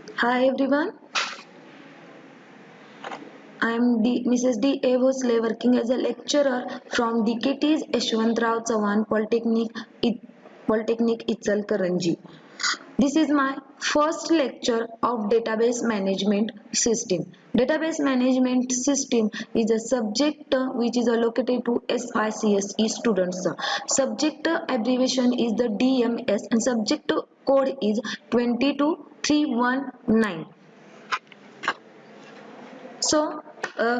Hi everyone, I am Mrs. D. A. Bhosle working as a lecturer from DKT's Yashwantrao Chavan Polytechnic Ichalkaranji. This is my first lecture of database management system. Database management system is a subject which is allocated to SICSE students. Subject abbreviation is the DMS and subject code is 22319. So,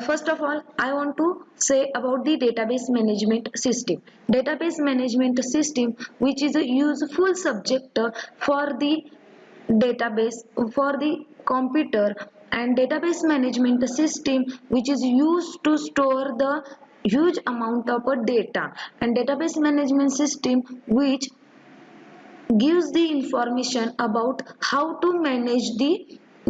first of all, I want to say about the database management system. Database management system, which is a useful subject for the database, for the computer, and database management system, which is used to store the huge amount of data, and database management system which gives the information about how to manage the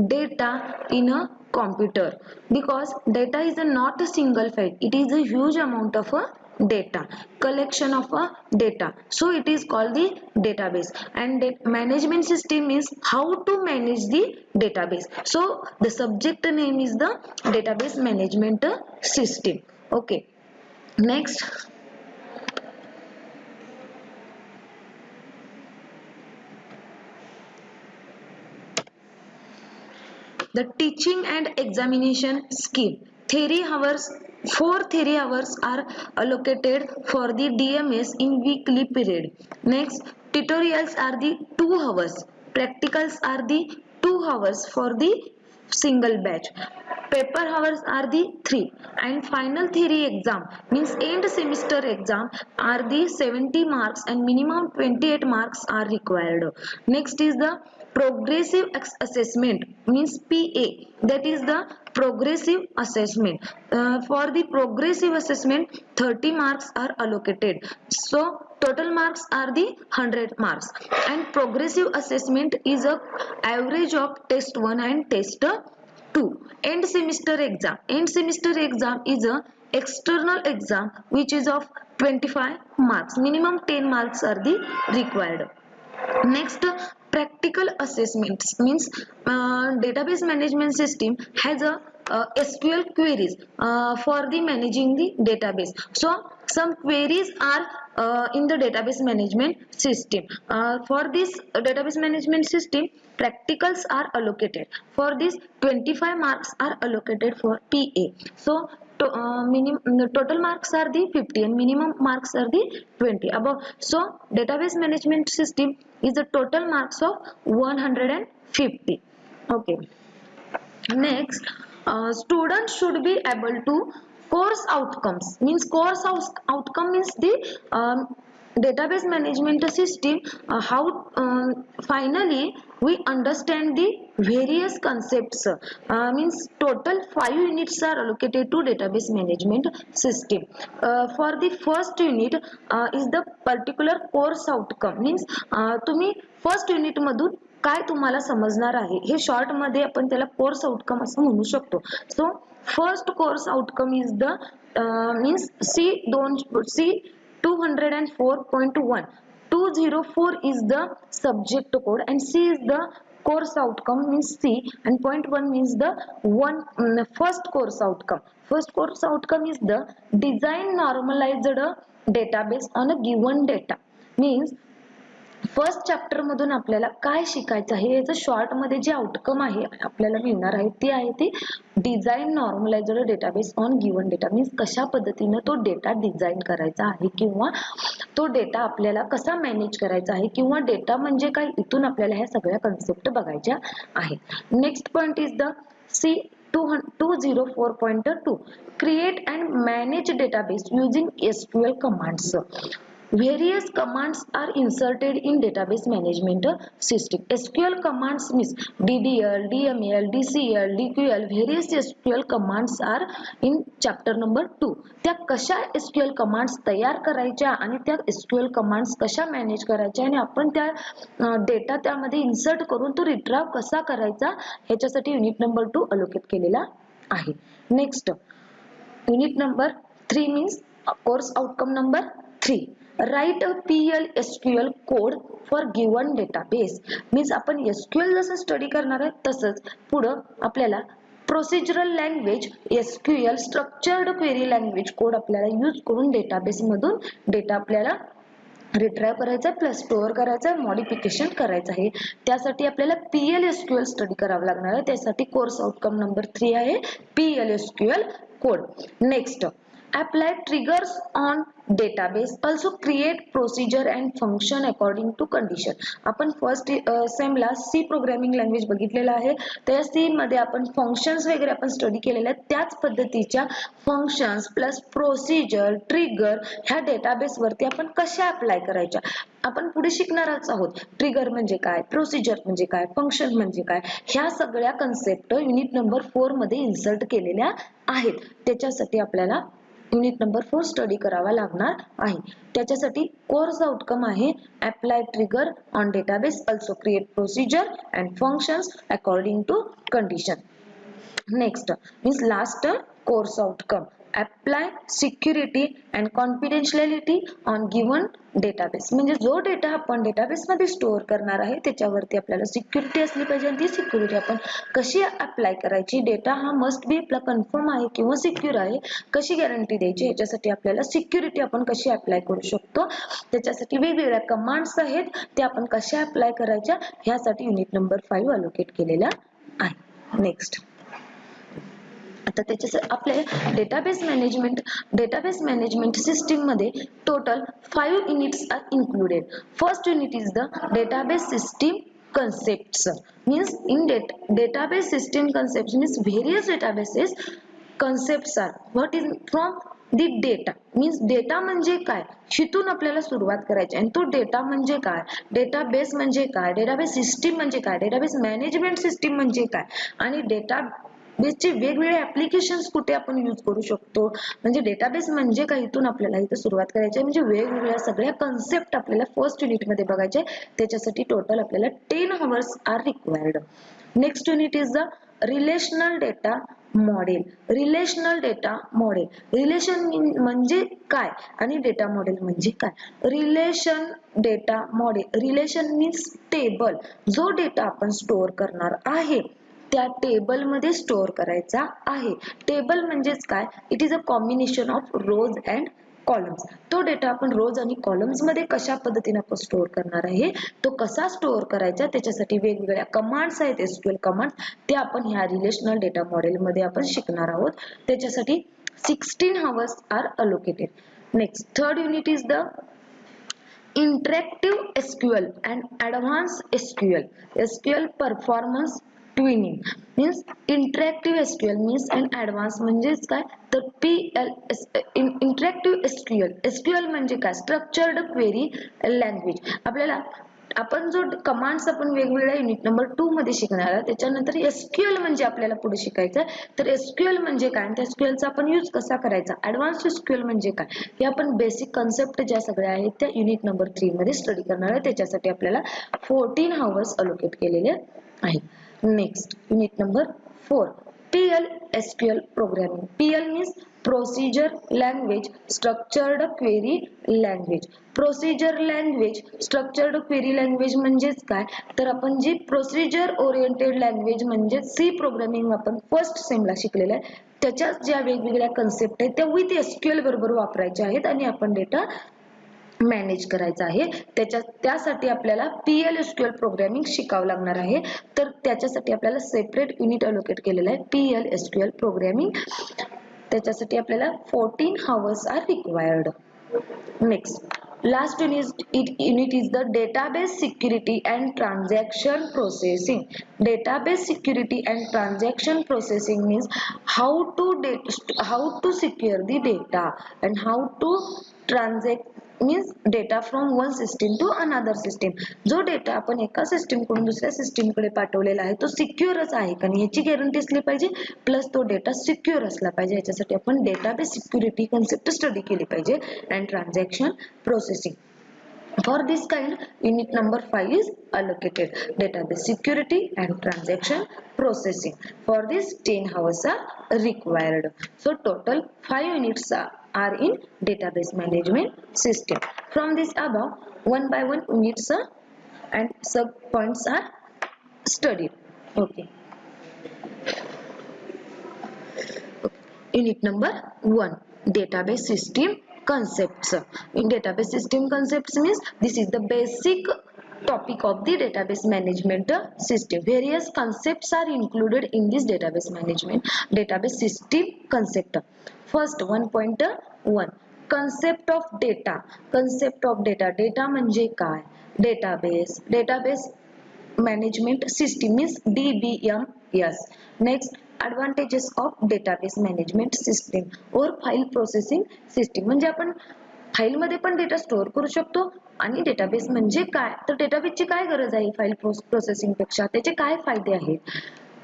data in a computer, because data is not a single file, it is a huge amount of a data, collection of a data, so it is called the database. And management system is how to manage the database, so the subject name is the database management system. Okay, next. The teaching and examination scheme. Theory hours, 4 theory hours are allocated for the DMS in weekly period. Next, tutorials are the 2 hours. Practicals are the 2 hours for the single batch. Paper hours are the 3, and final theory exam means end semester exam are the 70 marks and minimum 28 marks are required. Next is the progressive assessment means PA, that is the progressive assessment. For the progressive assessment 30 marks are allocated, so total marks are the 100 marks, and progressive assessment is a average of test 1 and test 2. End semester exam is a external exam which is of 25 marks, minimum 10 marks are the required. Next, practical assessments means database management system has a SQL queries for the managing the database. So some queries are in the database management system. For this database management system, practicals are allocated. For this, 25 marks are allocated for PA. So the total marks are the 50 and minimum marks are the 20 above. So database management system is the total marks of 150. Okay, next, students should be able to course outcomes means outcome means the database management system, how finally we understand the various concepts, means total 5 units are allocated to database management system. For the first unit is the particular course outcome means तुम्ही first unit मधून काय तुम्हाला समजणार आहे हे short मध्ये आपण त्याला कोर्स आउटकम असं म्हणू शकतो. So first course outcome is the means C 204.1. 204 is the subject code and C is the course outcome means C, and point 1 means the first course outcome. First course outcome is the design normalized database on a given data means first chapter मधून आपल्याला काय शिकायचं आहे याचं short मध्ये जे outcome आहे आपल्याला मिळणार आहे ते आहे ते design normalised database on given data means कशा पद्धतीने तो डेटा डिझाइन करायचा आहे किंवा तो डेटा आपल्याला कसा मॅनेज करायचा आहे किंवा डेटा म्हणजे काय इथून आपल्याला ह्या सगळ्या कन्सेप्ट बघायच्या आहेत. Next point is the C 204.2 create and manage database using SQL commands. Various commands are inserted in database management system. SQL commands means DDL, DML, DCL, DQL. Various SQL commands are in chapter number 2. त्या कशा SQL commands तयार करायच्या आणि त्या SQL commands कशा manage करायच्या आणि आपण त्या डेटा त्यामध्ये इन्सर्ट करून तो रिट्राव कसा करायचा ह्याच्यासाठी युनिट नंबर 2 अलोकेट केलेला आहे. Next unit number 3 means course outcome number 3. Right a PL/SQL code for given database. Means आपण SQL जसं स्टडी करणार आहे तसंच पुढं आपल्याला procedural language SQL structured query language code आपल्याला यूज करून डेटाबेस मधून डेटा आपल्याला रिट्राइव्ह करायचा प्लस स्टोअर करायचा मॉडिफिकेशन करायचं आहे. त्यासाठी आपल्याला PL/SQL स्टडी करावं लागणार आहे. त्यासाठी कोर्स आउटकम नंबर 3 आहे PL/SQL code. Next, apply triggers on database, also create procedure and function according to condition. आपण first Semla C programming language बघितलेला आहे. त्या सी मध्ये आपण फंक्शन्स वगैरे आपण स्टडी केलेले आहेत. त्याच पद्धतीच्या फंक्शन्स प्लस प्रोसिजर ट्रिगर ह्या डेटाबेस वरती आपण कशा अप्लाय करायच्या आपण पुढे शिकणारच आहोत. ट्रिगर म्हणजे काय, प्रोसिजर म्हणजे काय, फंक्शन म्हणजे काय, ह्या सगळ्या कन्सेप्ट युनिट नंबर 4 मध्ये इन्सर्ट केलेल्या आहेत. त्याच्यासाठी आपल्याला युनिट नंबर 4 स्टडी करावा लागणार आहे. त्याच्यासाठी कोर्स आउटकम आहे apply trigger on database, also create procedure and functions according to condition. Next means last course outcome apply security and confidentiality on given database. म्हणजे जो डेटा आपण डेटाबेस मध्ये store करणार आहे त्याच्यावरती आपल्याला सिक्युरिटी असली पाहिजे. आणि ती सिक्युरिटी आपण कशी अप्लाय करायची, डेटा हा मस्ट बी आपला कन्फर्म आहे किंवा सिक्युअर आहे, कशी गॅरंटी द्यायची, याच्यासाठी आपल्याला सिक्युरिटी आपण कशी अप्लाय करू शकतो, त्याच्यासाठी वेगवेगळ्या कमांड्स आहेत त्या आपण कशा अप्लाय करायच्या ह्यासाठी युनिट नंबर 5 अलोकेट केलेला आहे. नेक्स्ट, आता त्याच्या आपले डेटाबेस मॅनेजमेंट सिस्टीम मध्ये total 5 units are included. First unit is the database system concepts. Means in database system concepts means various databases concepts are what is from the data. means data म्हणजे काय शिथून आपल्याला सुरुवात करायची आणि तो data म्हणजे काय, डेटाबेस म्हणजे काय, डेटाबेस सिस्टीम म्हणजे काय, डेटाबेस मॅनेजमेंट सिस्टीम म्हणजे काय आणि डेटा बेसचे वेगवेगळे ऍप्लिकेशन्स कुठे आपण यूज करू शकतो. म्हणजे डेटाबेस म्हणजे काय इथून आपल्याला इथे सुरुवात करायची आहे. म्हणजे वेगवेगळ्या सगळ्या कन्सेप्ट आपल्याला फर्स्ट युनिट मध्ये बघायचे. त्याच्यासाठी टोटल आपल्याला 10 hours are required. Next unit is the relational data model. Relational data model, relation म्हणजे काय आणि डेटा मॉडेल म्हणजे काय. Relation data model, relation means table, जो डेटा आपण स्टोअर करणार आहे त्या टेबल मध्ये स्टोअर करायचा आहे. टेबल म्हणजेच काय, it is a combination of rose and columns. तो डेटा आपण रोज आणि कॉलम्स मध्ये कशा पद्धतीने आपण स्टोअर करणार आहे, तो कसा स्टोअर करायचा त्याच्यासाठी वेगवेगळ्या कमांड्स आहेत SQL कमांड्स, त्या आपण ह्या रिलेशनल डेटा मॉडेल मध्ये आपण शिकणार आहोत. त्याच्यासाठी 16 hours are allocated. Next, third unit is the interactive SQL and advanced SQL performance tuning. Means interactive SQL means and advance म्हणजेच काय तर इंटरॅक्टिव्ह SQL म्हणजे काय, स्ट्रक्चर्ड क्वेरी लँग्वेज. आपल्याला आपण जो कमांड्स आपण वेगवेगळ्या युनिट नंबर 2 मध्ये शिकणार आहोत. त्याच्यानंतर SQL म्हणजे आपल्याला पुढे शिकायचं. तर SQL म्हणजे काय आणि त्या SQL चा आपण यूज कसा करायचा, ऍडव्हान्स SQL म्हणजे काय, हे आपण बेसिक कन्सेप्ट ज्या सगळ्या आहेत त्या युनिट नंबर 3 मध्ये स्टडी करणार आहे. त्याच्यासाठी आपल्याला 14 hours अलोकेट केलेले आहेत. Next unit number 4 PL/SQL programming. PL means procedure language structured query language. Procedure language structured query language म्हणजेच काय तर आपण जी प्रोसिजर ओरिएंटेड लँग्वेज म्हणजे सी प्रोग्रामिंग आपण फर्स्ट सेमला शिकलेलं आहे. त्याच्यात ज्या वेगवेगळ्या कन्सेप्ट आहेत त्या विथ SQL बरोबर वापरायच्या आहेत आणि आपण डेटा मॅनेज करायचा आहे. त्यासाठी आपल्याला PL/SQL प्रोग्रामिंग शिकावं लागणार आहे. तर त्याच्यासाठी आपल्याला सेपरेट युनिट अलोकेट केलेलं आहे PL/SQL प्रोग्रामिंग. त्याच्यासाठी आपल्याला 14 hours are required. Next, last unit is the database security and transaction processing. Database security and transaction processing means how to secure the data and how to transact means data from one system to another system. जो data आपण एका system कडून दुसऱ्या system कडे पाठवलेला आहे तो सिक्युअरच आहे का याची गॅरंटी असली पाहिजे प्लस तो डेटा सिक्युअर असला पाहिजे. याच्यासाठी आपण डेटाबेस सिक्युरिटी कन्सेप्ट स्टडी केली पाहिजे and transaction processing. For this kind, unit number 5 is allocated database security and transaction processing. For this 10 hours are required. So total 5 units are are in database management system. From this above, one by one units and sub points are studied. Okay. Unit number 1, database system concepts. In database system concepts means this is the basic topic of the database management system. Various concepts are included in this database system concept. First 1.1, concept of data. Concept of data. Data म्हणजे काय? Database management system is DBMS. Next, advantages of database management system or file processing system. म्हणजे आपण file मध्ये पण data store करू शकतो आणि database म्हणजे काय, तर डेटाबेसची काय गरज आहे फाइल प्रोसेसिंग पेक्षा, त्याचे काय फायदे आहेत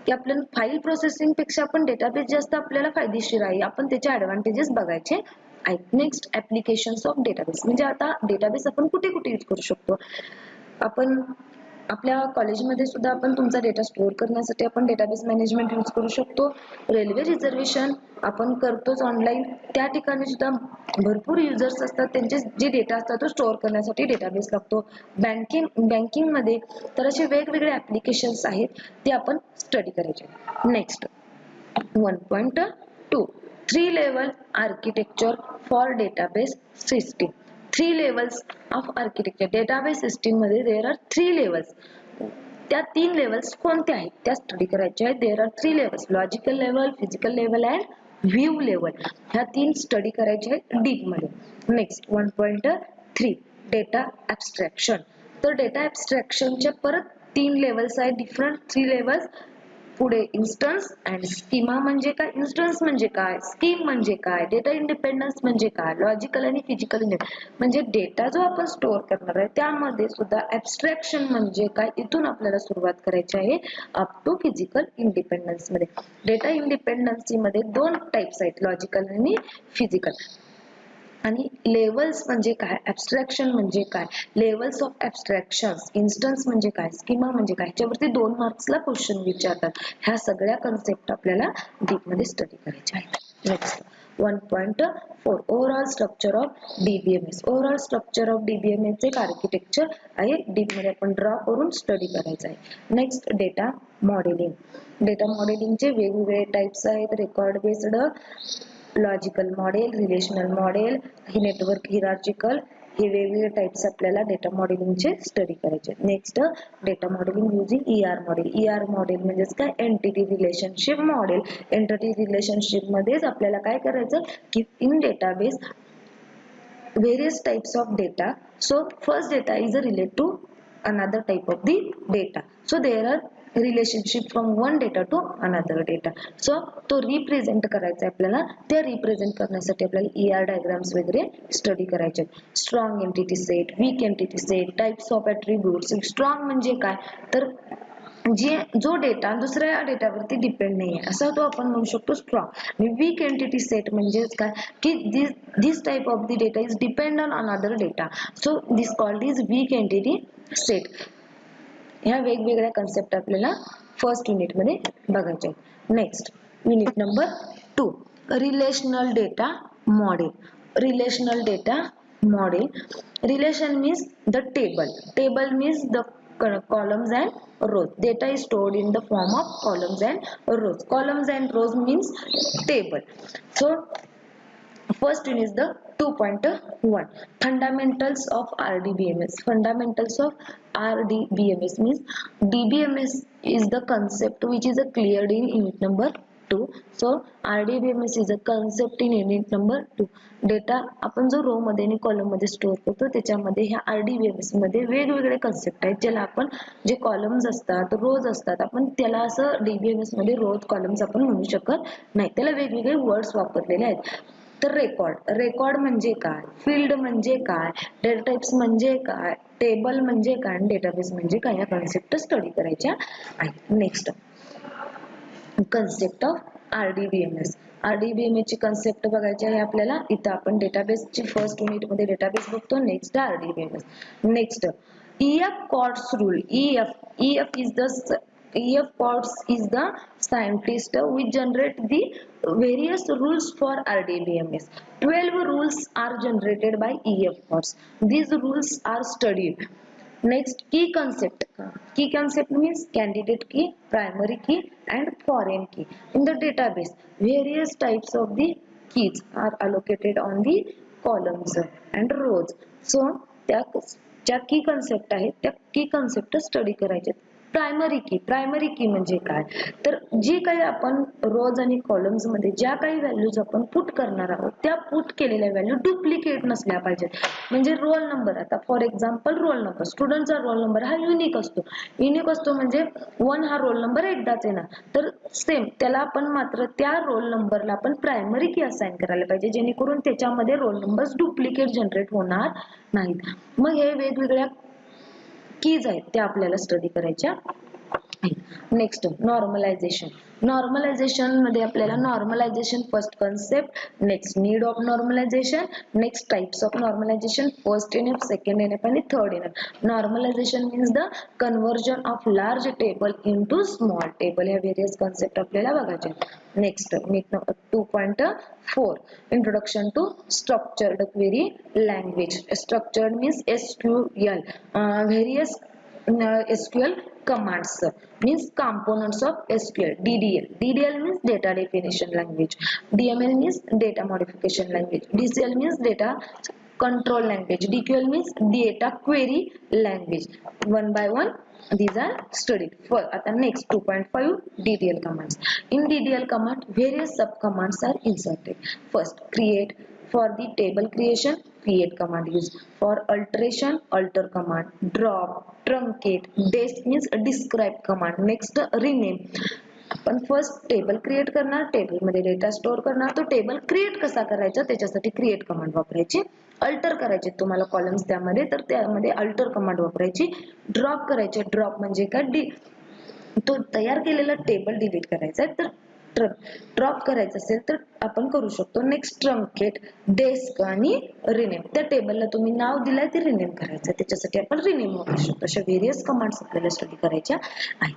की आपल्याला फाइल प्रोसेसिंग पेक्षा पण डेटाबेस जास्त आपल्याला फायदेशीर आहे, आपण त्याचे ऍडव्हांटेजेस बघायचे आहेत. Next, applications of database. म्हणजे आता डेटाबेस आपण कुठे कुठे यूज करू शकतो. आपण आपल्या कॉलेजमध्ये सुद्धा आपण तुमचा डेटा स्टोअर करण्यासाठी आपण डेटाबेस मॅनेजमेंट यूज करू शकतो. रेल्वे रिझर्वेशन आपण करतोच ऑनलाईन, त्या ठिकाणी सुद्धा भरपूर युजर्स असतात, त्यांचे जे डेटा असतात तो स्टोअर करण्यासाठी डेटाबेस लागतो. बँकिंग मध्ये तर असे वेगवेगळे ऍप्लिकेशन्स आहेत ते आपण स्टडी करायचे. Next 1.2, 3 level architecture for database system. 3 levels of architecture. database system मध्ये there are 3 levels. त्या 3 levels कोणत्या आहेत त्या स्टडी करायच्या आहेत. there are 3 levels: logical level, physical level and view level. ह्या 3 स्टडी करायच्या आहेत डीप मध्ये. Next 1.3, data abstraction. तर डेटा ऍब्स्ट्रॅक्शनच्या परत 3 लेवल्स आहेत, डिफरंट 3 लेवल्स. पुढे इन्स्टन्स अँड स्कीमा म्हणजे काय, इन्स्टन्स म्हणजे काय, स्कीम म्हणजे काय, डेटा इंडिपेंडन्स म्हणजे काय, लॉजिकल आणि फिजिकल म्हणजे डेटा जो आपण स्टोअर करणार आहे त्यामध्ये सुद्धा ऍब्स्ट्रॅक्शन म्हणजे काय, इथून आपल्याला सुरुवात करायची आहे अप टू फिजिकल इंडिपेंडन्स मध्ये. डेटा इंडिपेंडन्सी मध्ये 2 टाइप्स आहेत, लॉजिकल आणि फिजिकल. आणि लेवल्स म्हणजे काय, ऍब्स्ट्रॅक्शन म्हणजे काय, लेवल्स ऑफ ऍब्स्ट्रॅक्शन्स, इन्स्टन्स म्हणजे काय, स्कीमा म्हणजे काय, याच्यावरती 2 मार्क्सला क्वेश्चन विचारतात. ह्या सगळ्या कन्सेप्ट आपल्याला डीप मध्ये स्टडी करायच्या आहेत. Next 1.4, overall structure of DBMS. Overall structure of DBMS एक आर्किटेक्चर आहे, डीप मध्ये आपण ड्रॉ करून स्टडी करायचं आहे. Next data modeling. डेटा मॉडेलिंगचे वेगवेगळे टाइप्स आहेत, record based, logical model, relational model, ही नेटवर्क हिरार्चिकल, हे वेगवेगळे टाइप्स आपल्याला डेटा मॉडेलिंगचे स्टडी करायचे. Next data modeling using ER model. ER model म्हणजेच काय, entity relationship model. Entity relationship मध्येच आपल्याला काय करायचं की in database various types of data. So first data is a relate to another type of the data. So there are relationship from one data to another data. So तो represent करायचा आहे आपल्याला, त्या रिप्रेझेंट करण्यासाठी आपल्याला ER diagrams वगैरे study करायचे. Strong entity set, weak entity set, types of attributes. Strong म्हणजे काय, तर जो डेटा दुसऱ्या डेटावरती डिपेंड नाही आहे असा तो आपण म्हणू शकतो स्ट्रॉंग. आणि वीक एंटिटी सेट म्हणजे काय की this type of the data is depend on another data, so this called is weak entity set. ह्या वेगवेगळ्या कन्सेप्ट आपल्याला फर्स्ट युनिट मध्ये बघायचे. Next unit number 2, relational data model. Relational data model. Relation means the table. Table means the columns and rows. Data is stored in the form of columns and rows. Columns and rows means table. So first one is the 2.1, fundamentals of RDBMS. Fundamentals of RDBMS means DBMS is the concept which is cleared in unit number 2. So RDBMS is a concept in unit number 2. Data आपण जो row मध्ये आणि column मध्ये store करतो त्याच्यामध्ये ह्या RDBMS मध्ये वेगवेगळे कन्सेप्ट आहेत, ज्याला आपण जे कॉलम्स असतात, रोज असतात, आपण त्याला असं DBMS मध्ये रोज कॉलम्स आपण म्हणू शकत नाही, त्याला वेगवेगळे वर्ड्स वापरलेले आहेत. तर रेकॉर्ड म्हणजे काय, फील्ड म्हणजे काय, डेटा टाइप्स म्हणजे काय, टेबल म्हणजे काय आणि डेटाबेस म्हणजे काय, या कन्सेप्ट स्टडी करायच्या आहेत. Next concept of RDBMS. RDBMS ची कन्सेप्ट बघायची आहे आपल्याला. इथं आपण डेटाबेसची फर्स्ट युनिट मध्ये डेटाबेस बघतो. Next RDBMS. Next EF CORDS rule. EF is the EF Potts is the scientist which generate the various rules for RDBMS. 12 rules are generated by EF Potts. These rules are studied. Next, key concept. Key concept means candidate key, primary key and foreign key. In the database, various types of the keys are allocated on the columns and rows. So, त्या ज्या की concept आहेत त्या की concept study करायचे. Primary की म्हणजे काय, तर जी काही आपण रोज आणि कॉलम्स मध्ये ज्या काही व्हॅल्यूज आपण पुट करणार आहोत त्या पुट केलेल्या व्हॅल्यू डुप्लिकेट नसल्या पाहिजेत. म्हणजे रोल नंबर, आता फॉर एक्झाम्पल रोल नंबर, स्टुडंटचा रोल नंबर हा युनिक असतो. युनिक असतो म्हणजे 1 हा रोल नंबर एकदाच येणार, तर सेम त्याला आपण मात्र त्या रोल नंबरला आपण प्रायमरी की असाइन करायला पाहिजे, जेणेकरून त्याच्यामध्ये रोल नंबर डुप्लिकेट जनरेट होणार नाहीत. मग हे वेगवेगळ्या कीज आहेत त्या आपल्याला स्टडी करायच्या. Next, normalisation. नॉर्मलायझेशन मध्ये आपल्याला normalization first concept, next need of normalization, next types of normalization, first NF, second NF आणि third NF. Normalization means the conversion of large table into small table. ह्या various concept आपल्याला बघायचे. Next 2.4 introduction to structured query language. Structured means SQL. Various SQL commands means components of SQL. DDL means data definition language. DML means data modification language. DCL means data control language. DQL means data query language. One by one these are studied. For next 2.5 DDL commands. In DDL command various sub commands are inserted. First, create. For the table creation, create command used. For alteration, alter command. Drop, truncate, desc means describe command. Next, rename. आपण first table create करणार, table मध्ये data store करणार. तो table create कसा करायचा त्याच्यासाठी create command वापरायची. Alter करायचे तुम्हाला कॉलम्स त्यामध्ये, तर त्यामध्ये अल्टर कमांड वापरायची. ड्रॉप करायचे. ड्रॉप म्हणजे काय, तो तयार केलेला टेबल डिलीट करायचा आहे, तर ड्रॉप करायचं असेल तर आपण करू शकतो. नेक्स्ट, ट्रंकेट, डेस्क आणि रिनेम. त्या टेबलला तुम्ही नाव दिलंय ते रिनेम करायचं, त्याच्यासाठी आपण रिनेम वापरू शकतो. अशा व्हेरियस कमांड्स आपल्याला स्टडी करायच्या आहेत.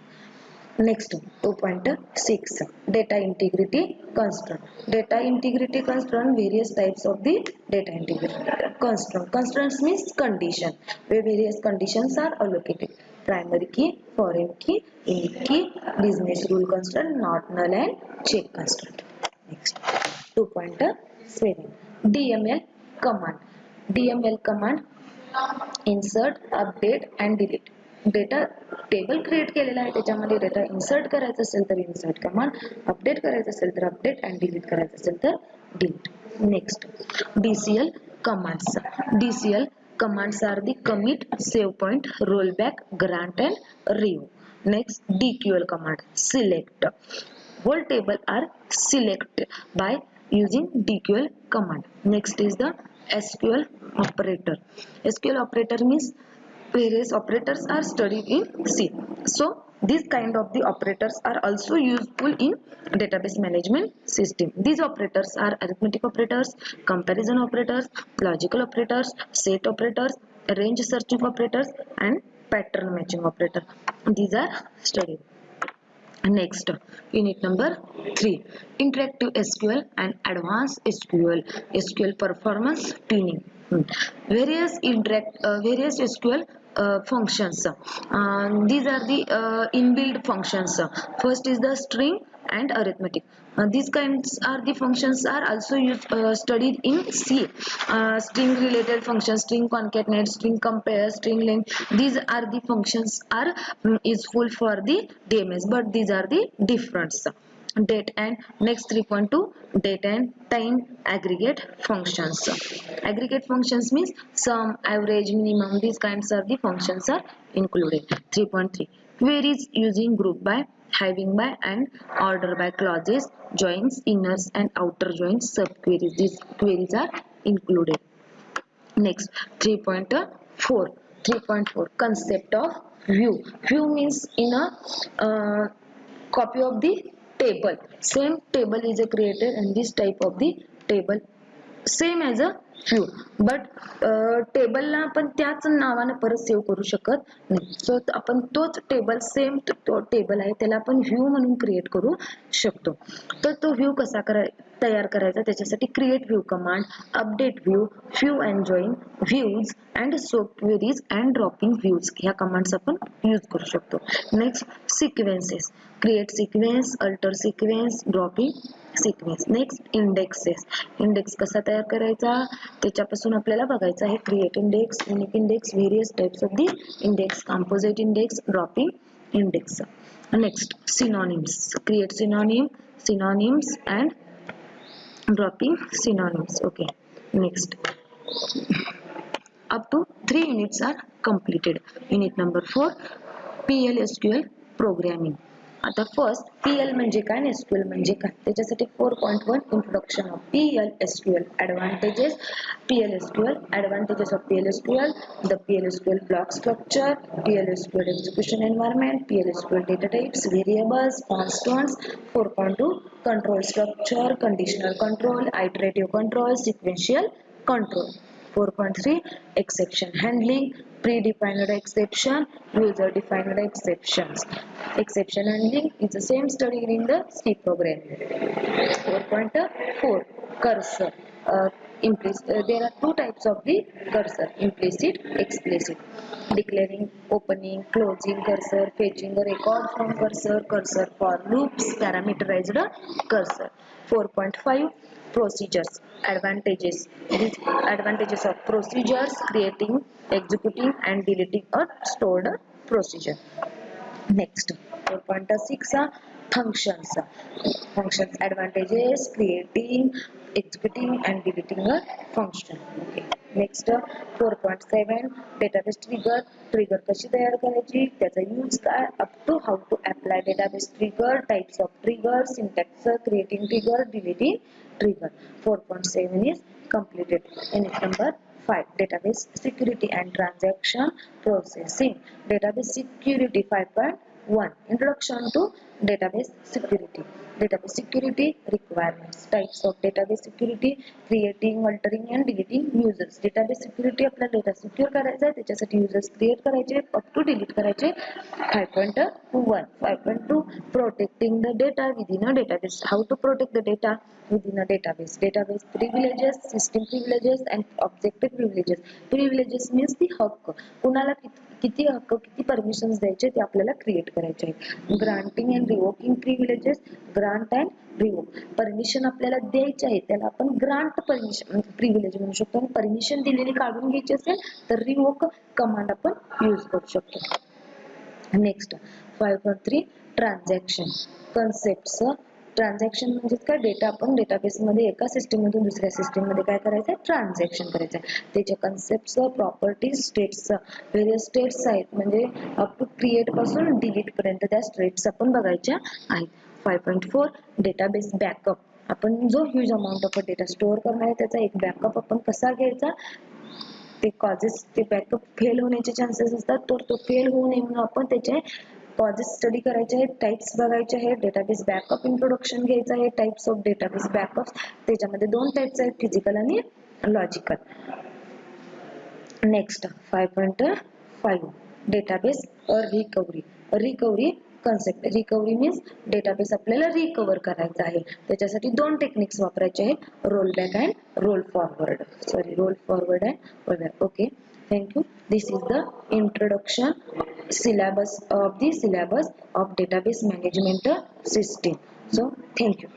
Next 2.6 data integrity constraint. Data integrity constraint, various types of the data integrity constraint. Constraints means condition where various conditions are allocated. Primary key, foreign key, unique key, business rule constraint, not null and check constraint. Next 2.7 DML command. DML command insert, update and delete. Data table create केलेला आहे त्याच्यामध्ये data insert करायचा असेल तर insert command, update करायचं असेल तर update and delete करायचं असेल तर delete. Next, DCL commands. DCL commands are the commit, save point, rollback, grant and remove. Next, DQL command, select. Whole table are selected by using DQL command. Next is the SQL operator. SQL operator means various operators are studied in C. So these kind of the operators are also useful in database management system. These operators are arithmetic operators, comparison operators, logical operators, set operators, range searching operators and pattern matching operator. These are studied. Next, unit number 3, interactive SQL and advanced SQL. SQL performance tuning. Various SQL functions. These are the inbuilt functions. First is the string and arithmetic. These kinds are the functions are also used studied in C. String related functions, string concatenate, string compare, string length. These are the functions are useful for the DMS, but these are the difference. Date and next 3.2 date and time aggregate functions. Aggregate functions means sum, average, minimum. These kinds of the functions are included. 3.3 queries using group by, hiving by and order by clauses, joins, inners and outer joins, subqueries. These queries are included. Next 3.4 concept of view. View means in a copy of the table. Same table is created and this type of the table same as a few but टेबलला आपण त्याच नावाने परत save करू शकत नाही. So आपण तोच टेबल सेम टेबल आहे त्याला आपण व्ह्यू म्हणून क्रिएट करू शकतो. तर तो व्ह्यू कसा तयार करायचा त्याच्यासाठी create view command, update view, view and join views and soap queries and dropping views ह्या कमांड्स आपण यूज करू शकतो. Next sequences, create sequence, alter sequence, dropping sequence. Next indexes, index कसा तयार करायचा त्याच्यापासून आपल्याला बघायचं आहे. Create index, unique index, various types of the index, composite index, dropping index. Next synonyms, create synonym, synonyms and dropping synonyms. Okay, next up to 3 units are completed. Unit number 4, PL/SQL programming. आता first PL म्हणजे काय, SQL म्हणजे काय, त्याच्यासाठी 4.1 introduction of PL/SQL, advantages PL/SQL, advantages of PL/SQL, the PL/SQL block structure, PL/SQL execution environment, PL/SQL data types, variables, constants. 4.2 control structure, conditional control, iterative control, sequential control. 4.3 exception handling, predefined exception, user defined exceptions. Exception handling is the same studied in the C programming. 4.4 cursor, there are two types of the cursor, implicit, explicit. Declaring, opening, closing cursor, fetching a record from cursor, cursor for loops, parameterized cursor. 4.5 procedures, advantages. These advantages of procedures: creating, executing and deleting a stored procedure. Next 4.6 functions. Functions advantages: creating, executing and deleting a function. Okay. Next 4.7 database trigger. Trigger कशी तयार करायची, त्याचा use काय, up to how to apply database trigger, types of trigger, syntax, creating trigger, deleting trigger. 4.7 is completed. Unit number 5, database security and transaction processing. Database security 5.1, introduction to database security. Database security requirements, types of database security, creating, altering and deleting users. database security आपला data secure करायचा आहे, त्याच्यासाठी users create करायचे, up to delete करायचे. 5.1 5.2 protecting the data within a database. How to protect the data within a database. Database privileges, system privileges and objective privileges. Privileges means the हक्क, कुणाला किती हक्क, किती परमिशन्स द्यायचे ते आपल्याला क्रिएट करायचे आहेत. Granting and revoking privileges, grant and revoke, permission आपल्याला द्यायचे आहे त्याला आपण ग्रांट परमिशन प्रिव्हिलेज म्हणू शकतो, आणि परमिशन दिलेली काढून घ्यायची असेल तर रिवोक कमांड आपण यूज करू शकतो. Next 5.3 transaction concepts. ट्रान्झॅक्शन म्हणजे काय, डेटा आपण डेटाबेस मध्ये एका सिस्टीम मधून दुसऱ्या सिस्टीम मध्ये काय करायचं आहे, ट्रान्झॅक्शन करायचं आहे. त्याचे concepts, properties, states, various states आहेत, म्हणजे अप टू क्रिएट पासून डिलीट पर्यंत त्या स्टेट्स आपण बघायच्या आहेत. 5.4 डेटाबेस बॅकअप. आपण जो huge amount of data store करणार आहे त्याचा एक बॅकअप आपण कसा घ्यायचा, ते कॉजेस, ते बॅकअप फेल होण्याचे चान्सेस असतात, तर तो फेल होऊ नये म्हणून आपण त्याचे कॉजेस स्टडी करायचे आहेत, टाइप्स बघायचे आहेत. डेटाबेस बॅकअप इंट्रोडक्शन घ्यायचं आहे. टाइप्स ऑफ डेटाबेस बॅकअप, त्याच्यामध्ये 2 टाइप्स आहेत, फिजिकल आणि logical. Next 5.5 database recovery. Recovery concept. Recovery means database आपल्याला रिकव्हर करायचा आहे, त्याच्यासाठी 2 टेक्निक्स वापरायचे आहेत, roll back and roll forward. Roll forward and roll back. Okay, thank you. This is the introduction syllabus of the syllabus of database management system. So thank you.